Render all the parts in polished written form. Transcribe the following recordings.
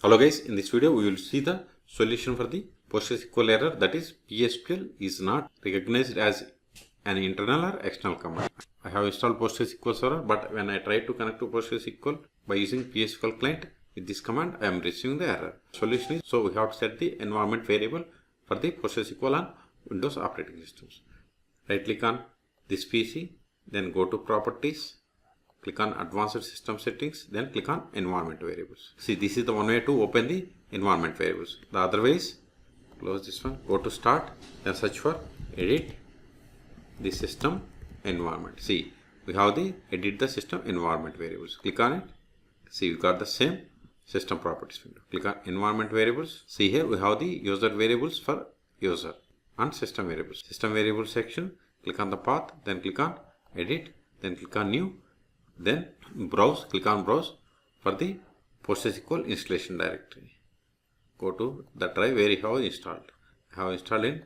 Hello guys, in this video we will see the solution for the PostgreSQL error, that is PSQL is not recognized as an internal or external command. I have installed PostgreSQL server, but when I try to connect to PostgreSQL by using psql client with this command, I am receiving the error. Solution is, so we have to set the environment variable for the PostgreSQL on Windows operating systems. Right click on this PC, then go to properties, click on advanced system settings, then click on environment variables. See, this is the one way to open the environment variables. The other way is close this one, go to start, then search for edit the system environment. See, we have the edit the system environment variables. Click on it. See, we got the same system properties window. Click on environment variables. See, here we have the user variables for user and system variables. System variables section, click on the path, then click on edit, then click on new, then browse, click on browse for the PostgreSQL installation directory. Go to the drive where you have installed. I have installed in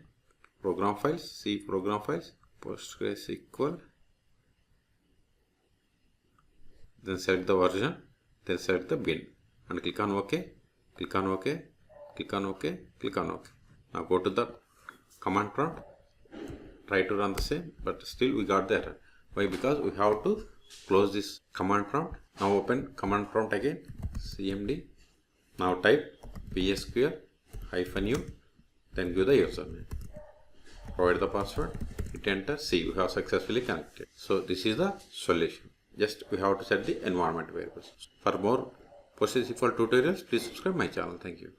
program files, see program files, PostgreSQL, then select the version, then select the bin and click on OK, click on OK, click on OK, click on OK. Now go to the command prompt, try to run the same, but still we got the error. Why? Because we have to close this command prompt. Now open command prompt again, cmd. Now type psql -u, then give the username. Provide the password, hit enter. See, we have successfully connected. So this is the solution. Just we have to set the environment variables. For more PostgreSQL tutorials, please subscribe my channel. Thank you.